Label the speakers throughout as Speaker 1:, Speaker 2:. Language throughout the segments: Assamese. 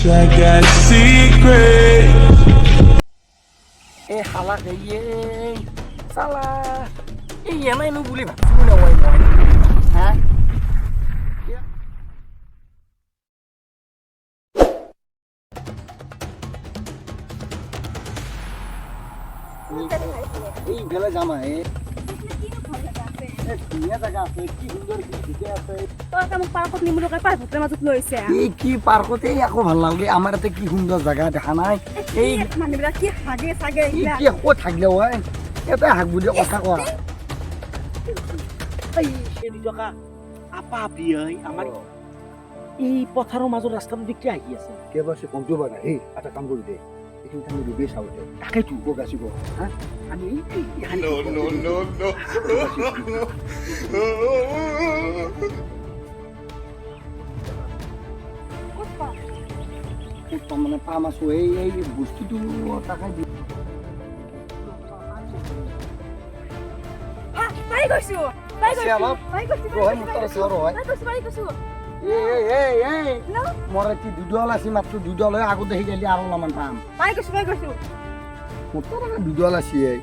Speaker 1: I got secrets.
Speaker 2: Eh hala geye sala yana inu buli bhapsilu na moi moi ha এই বেলা জামা হে ধুনীয়া জাগা আছে কি সুন্দৰ কি দিছে আছে
Speaker 3: তই কাম পাৰ্কত নিমুলো কা পাৰ্কত মাজত লৈছে
Speaker 2: এই কি পাৰ্কতে আকৌ ভাল লাগে আমাৰ এতে কি সুন্দৰ জাগা দেখা নাই এই
Speaker 3: মানুহবিলাক কি হাগে সাগে
Speaker 2: এই কি ক'ত থাকিলে হয় এটা হাগ বুলি কথা কোৱা
Speaker 4: এই সেদি টকা আপা আপি আমাৰ এই পথাৰৰ মাজৰ ৰাস্তাটো দেখি আহি আছে
Speaker 5: কেবা সে কমটো বানা এই এটা কাম কৰি দে এইখিনি আমি দুবে চাওতে
Speaker 4: তাকেইতো
Speaker 5: বগাছিব
Speaker 4: হা আমি
Speaker 1: No, no, no, no.
Speaker 2: মানে পাম আছো এই বস্তুটো তাকাই দি
Speaker 3: হা পাই গৈছো পাই গৈছো
Speaker 2: অলপ
Speaker 3: পাই গৈছো
Speaker 2: ৰয় মুক্তৰ আছে ৰয়
Speaker 3: পাই গৈছো
Speaker 2: এই মোৰ এটি দুডল আছে মাত্ৰ দুডল হয় আগত দেখি গেলি আৰু অলপমান পাম
Speaker 3: পাই গৈছো
Speaker 2: মুক্তৰ দুডল আছে এই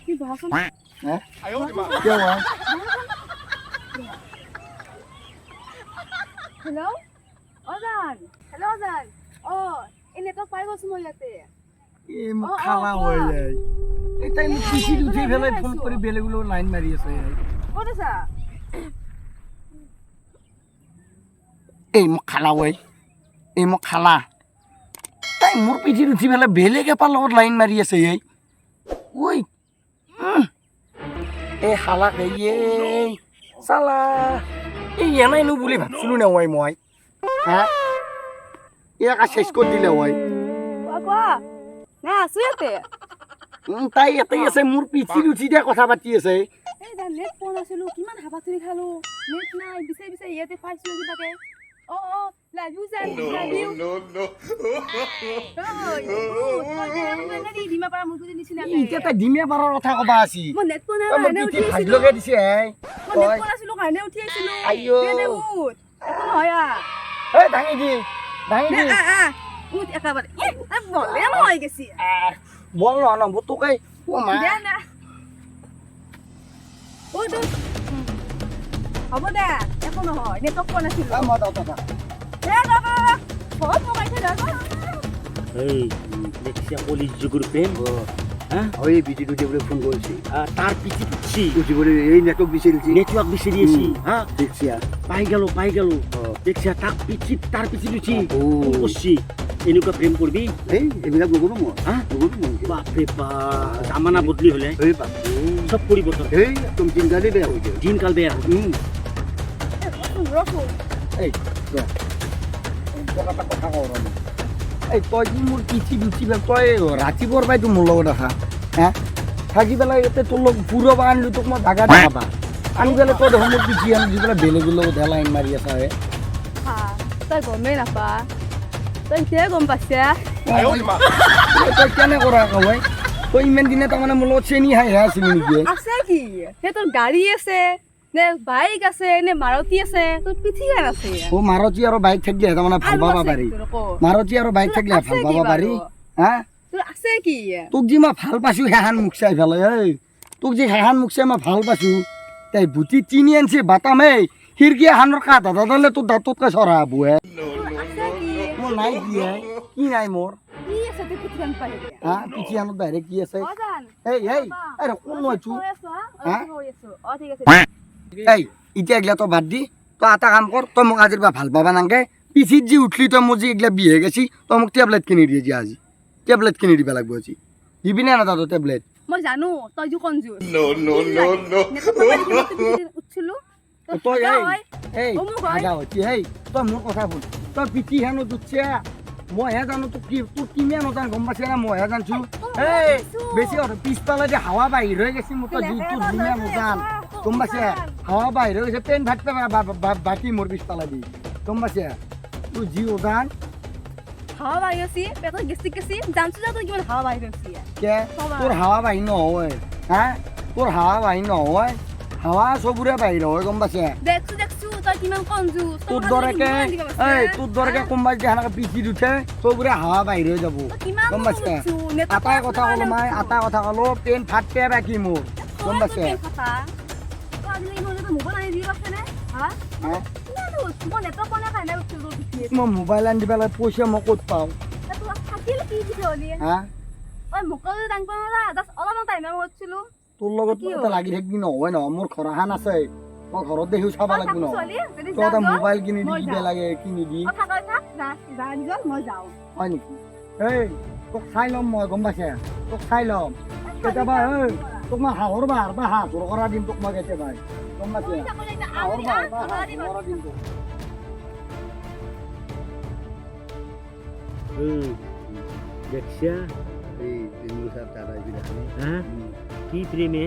Speaker 3: কি ভাষণ
Speaker 2: কিয় হয়
Speaker 3: হেল্ল' অজান অ এই নেটৱৰ্ক পাই গৈছো মই ইয়াতে
Speaker 2: এই মোক খালা হৈ যায় এতিয়া মোক পিঠিত উঠি পেলাই ফোন কৰি বেলেগলৈ লাইন মাৰি আছে
Speaker 3: ক'ত আছা
Speaker 2: এই মোক খালা ঐ এই মোক খালা তাই মোৰ পিঠিত উঠি পেলাই বেলেগ এপাৰ লগত লাইন মাৰি আছে এই ঐ এই খালা এই চালা এই এনাইনো বুলি ভাবছিলো নে মই হা ইয়াক চেচ কৰি দিলে হয়
Speaker 3: কোৱা না আছো ইয়াতে
Speaker 2: তাই ইয়াতে আছে মোৰ পিঠিত উঠি দিয়া কথা পাতি আছে
Speaker 3: এই দা নেট ফোন আছিলো কিমান হাবাথুৰি খালো নেট নাই বিচাৰি ইয়াতে পাইছিলো কিবাকে অ লাভ ইউ জান love you
Speaker 1: No, no.
Speaker 3: Dima পাৰা মুখুজি নিচিনা
Speaker 2: এতিয়া তাই ডিমে পাৰৰ কথা কবা আছি
Speaker 3: মই নেট ফোন
Speaker 2: মোক পিঠিত ভাগ লগাই দিছে
Speaker 3: মই নেট ফোন আছিলো কাৰণে উঠি আহিছিলো
Speaker 2: আইও।
Speaker 3: উঠ একো নহয়
Speaker 2: এই দাঙি দি
Speaker 3: উঠ একেবাৰে বলে নহয় গেছি
Speaker 2: বল ন তোকে ও মা
Speaker 3: দে না উঠ হ'ব দে একো নহয় নেটৱৰ্ক পোৱা নাছিলো
Speaker 2: মই দাদা
Speaker 3: বহুত মোবাইল
Speaker 4: এই দেখিছা কলিজ যুগৰ প্ৰেম হা
Speaker 5: ওই বিজিটো দেবলে ফোন কৰিছি
Speaker 4: তাৰ পিঠিত উঠছি
Speaker 5: উঠিবলে এই নেটৱৰ্ক বিচাৰিছি
Speaker 4: নেটৱৰ্ক বিচাৰি আছি হা
Speaker 5: দেখিয়া
Speaker 4: পাই গেলো দেখিছা তাৰ পিঠিত উঠি
Speaker 5: ও।
Speaker 4: ফোন কৰছি এনেকুৱা প্ৰেম কৰবি
Speaker 5: এই এইবিলাক নকৰো মই
Speaker 4: হা
Speaker 5: নকৰো মই
Speaker 4: বাপৰে বাপ জামানা বদলি হলে
Speaker 5: এই বাপ
Speaker 4: চব পৰিৱৰ্তন
Speaker 5: এই তুমি চিন্তালে বেয়া হৈ যায়
Speaker 4: দিনকাল বেয়া হ'ল
Speaker 3: ৰখো
Speaker 2: এই কথা কওঁ এই তই যি মোৰ পিঠিত উঠি তই ৰাতিপুৱাৰ পৰাই তোৰ মোৰ লগত আছা হা থাকি পেলাই ইয়াতে তোৰ লগত ফুৰাব আনিলো তোক মই জাগা দেখাবা আনি পেলাই তই দেখোন মোৰ পিঠি আনি দি পেলাই বেলেগৰ লগত লাইন মাৰি আছা
Speaker 3: তই গমেই নাপা তই এতিয়াই গম পাইছা
Speaker 2: তই কেনে কৰা কয় তই ইমান দিনে তাৰমানে মোৰ লগত চেনি খাইহে আছিলি নেকি
Speaker 3: আছে কি তোৰ গাড়ী আছে নে বাইক আছে নে মাৰুতি আছে তোৰ পিঠিখন আছে
Speaker 2: ও মাৰুতি আৰু বাইক থাকিলে তাৰমানে ভাল পাবা পাৰি মাৰুতি আৰু বাইক থাকিলে ভাল পাবা পাৰি হা
Speaker 3: তোৰ আছে কি
Speaker 2: তোক যি মই ভাল পাইছো সেহান মুখ চাই পেলাই এই তোক যি সেহান মুখ চাই মই ভাল পাইছো তাই বুটি তিনি আনছি বাটাম এই খিৰিকী এখানৰ কাঠ দাদালে তোৰ দাঁততকৈ চৰা বুৱে মোৰ নাই কি নাই মোৰ
Speaker 3: কি আছে তোৰ পিঠিখন পাই
Speaker 2: হা পিঠিখনত বাহিৰে কি আছে
Speaker 3: অজান
Speaker 2: এই কোন নহয়ছো হা
Speaker 3: ঠিক আছে
Speaker 2: এই এতিয়া এগিলা তই বাদ দি তই এটা কাম কৰ তই মোক আজিৰ পৰা ভাল পাবা নাংগে পিঠিত যি উঠলি তই মোৰ যি এগিলা বিহে গেছি তই মোক টেবলেট কিনি দিয়ে যি আজি টেবলেট কিনি দিব লাগিব আজি দিবি নে না তই টেবলেট
Speaker 3: মই জানো তই যে কনজুস
Speaker 1: No, no, no, no.
Speaker 3: উঠছিলো
Speaker 2: তই এই আগা হতি এই তই মোৰ কথা শুন তই পিঠি হেনো দুচ্ছে মইহে জানো তোক কি তোক কিমান নজান গম পাইছে না মইহে জানছো এই বেছি কথা পিছফালে যে হাৱা বাহিৰ হৈ গৈছে মোৰ তই যিটো ধুনীয়া নজান গম পাইছে হাৱা বাহিৰ হৈ গৈছে পেন ভাত বাকী মোৰ পিছফালে দি গম পাইছে তোৰ যি ওজান
Speaker 3: হাওয়া বাড়ি আছে পেটত গেছি জানছো যা তুই কিমান হাওয়া বাড়ি আছে
Speaker 2: কে তোৰ হাৱা বাহিৰ নহয় হা তোৰ হাৱা বাহিৰ নহয় হাৱা চবুৰে বাহিৰ হয় গম পাইছে
Speaker 3: দেখছো তই কিমান কনজুস
Speaker 2: তোৰ দৰেকে তোৰ দৰেকে কোনোবাই যে সেনেকে পিঠিত উঠে চবুৰে হাৱা বাহিৰ হৈ যাব গম পাইছে আটাই কথা ক'লো মই আটা কথা ক'লো পেন ফাটে বাকী মোৰ গম পাইছে মই মোবাইল আনি পেলাই পইচা মই ক'ত পাওঁ হা তোৰ লগত এটা লাগি থাকিবি নহয় নহয় মোৰ ঘৰ এখন আছে মই ঘৰত দেখিও চাব লাগিব নহয় তই এটা মোবাইল কিনি দি কিবা লাগে কিনি দি হয় নেকি এই তোক চাই ল'ম মই গম পাইছে তোক চাই ল'ম কেতিয়াবা এই তোক মই হাঁহৰ বাৰ বা হাঁহ চোৰ কৰা দিম তোক মই কেতিয়াবা গম পাইছে হাঁহৰ বাৰ বা হাঁহ চোৰ কৰা দিম তোক
Speaker 4: দেখছা
Speaker 5: এই তিনগুলো সাহেব দাদা এগুলো খানে
Speaker 4: হ্যাঁ কি প্রেমে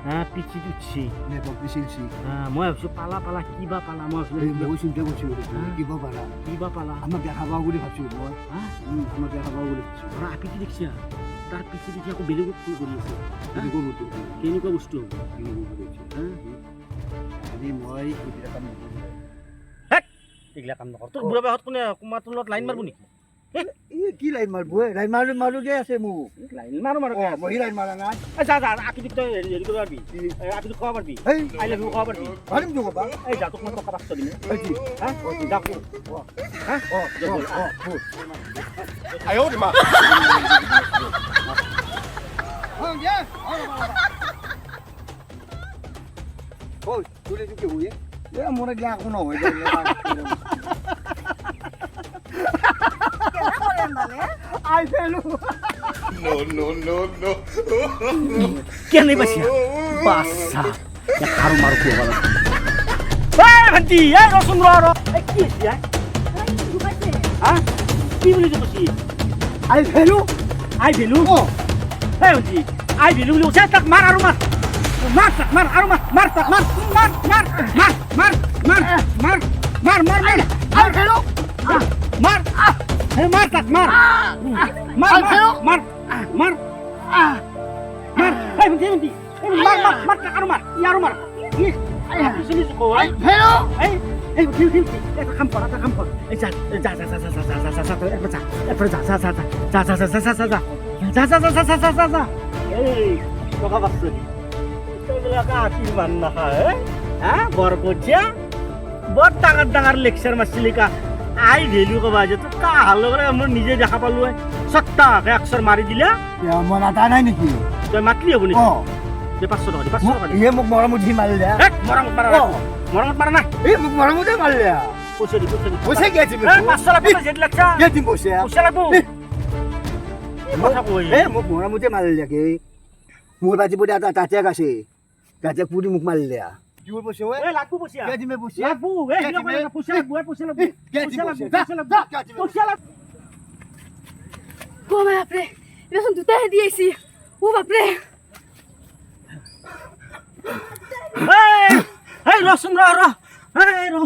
Speaker 4: হ্যাঁ পিছি তুচ্ছি
Speaker 5: নেটক দিছিলছি
Speaker 4: হ্যাঁ মই ভাবছো পালা পালা কিবা পালা মই
Speaker 5: এই
Speaker 4: ভাবছো
Speaker 5: মই চিন্তা করছি কিবা পারা
Speaker 4: কিবা পালা
Speaker 5: আমাক দেখা পাও বুলি ভাবছো মই
Speaker 4: হ্যাঁ
Speaker 5: আমাক দেখা পাও বুলি ভাবছো
Speaker 4: আৰু আপিটি দেখিছা তাৰ পিছি দেখি আকৌ বেলেগক ফোন কৰি আছে
Speaker 5: কেনেকুৱা বস্তু
Speaker 4: কেনেকুৱা বস্তু হ'ব
Speaker 5: কেনেকুৱা কৰিছে
Speaker 4: হ্যাঁ
Speaker 5: আমি মই এইবিলাক কাম নকৰোঁ
Speaker 4: এইগিলা কাম নকৰ তোৰ বুঢ়া বাহঁত কোনে কুমাৰ তোৰ লগত লাইন মাৰিব নেকি
Speaker 5: এই কি লাইন মাৰব লাইন মাৰোগে আছে মোক
Speaker 4: লাইন মাৰো মাৰো
Speaker 5: মই লাইন মাৰা নাই
Speaker 4: যা যা আপিটিক তই হেৰি কৰিব পাৰবি আপিটিক খোৱা পাৰবি
Speaker 5: এই
Speaker 4: আই লাভ ইউ খোৱা পাৰবি
Speaker 5: পাৰিম তো কবা
Speaker 4: এই যা তোক মই টকা 500 দিম
Speaker 5: এই কি
Speaker 4: হ্যাঁ যা হ্যাঁ
Speaker 1: 哎呦我的妈！
Speaker 5: ওই তুই কি হইয়ে
Speaker 2: এ মোৰ এইগিলা একো নহয় আই ফেলো
Speaker 1: No, no, no, no.
Speaker 4: কেনে পাইছা বাছা আৰু মাৰো কি হ'ব ভণ্টি এই ৰচোন ৰ কি হৈছে হা কি বুলি কৈছি
Speaker 2: আই ফেলো
Speaker 4: আই ভেলু এই ভণ্টি আই ভেলু বুলি কৈছে তাক মাৰ আৰু মাৰ মাৰ তাক মাৰ আৰু মাৰ তাক মাৰ মাৰ
Speaker 2: আই ফেলো
Speaker 4: মাৰ মাৰ তাক মাৰ এই ভণ্টি মাৰ তাক আৰু মাৰ ইয়াৰো মাৰ
Speaker 2: ফেলো
Speaker 4: এই এটা কাম কৰ এই যা এই টকা পাঁচশ এইবিলাকে আতি মান নাখায় হ্যাঁ বৰ কঠিয়া বৰ ডাঙৰ লেকচাৰ মাৰছিলি কা আই ভেলু কবা যে তোৰ কা হাল লগে মই নিজে দেখা পালো সত্তাকে অক্ষৰ মাৰি দিলা
Speaker 2: মই নাটা নাই নেকি
Speaker 4: তই মাতলি হ'ব নেকি 500 টকা দি 500 টকা দি
Speaker 2: ইয়ে মোক মৰমুঠি মাৰিলে
Speaker 4: মৰমত মাৰা নাই
Speaker 2: এই মোক মৰমুঠি মাৰিলে
Speaker 4: পইচা দি
Speaker 2: পইচা কি আছে
Speaker 4: 500 লাগব জেড লাগছা
Speaker 2: কে দিম পইচা
Speaker 4: লাগব কথা কই
Speaker 2: এই মোক মৰমুঠি মাৰিলে কি মোৰ বাজি পৰি তাতে আছে তাতে পুৰি মোক মাৰিলে কি হ'ল পইচা
Speaker 4: এই লাগব পইচা
Speaker 2: কে দিমে পইচা
Speaker 4: লাগব এই পইচা লাগব
Speaker 3: ও বাপরে এটা শুন দুটা দিয়েছি ও বাপরে
Speaker 4: এই রসুন র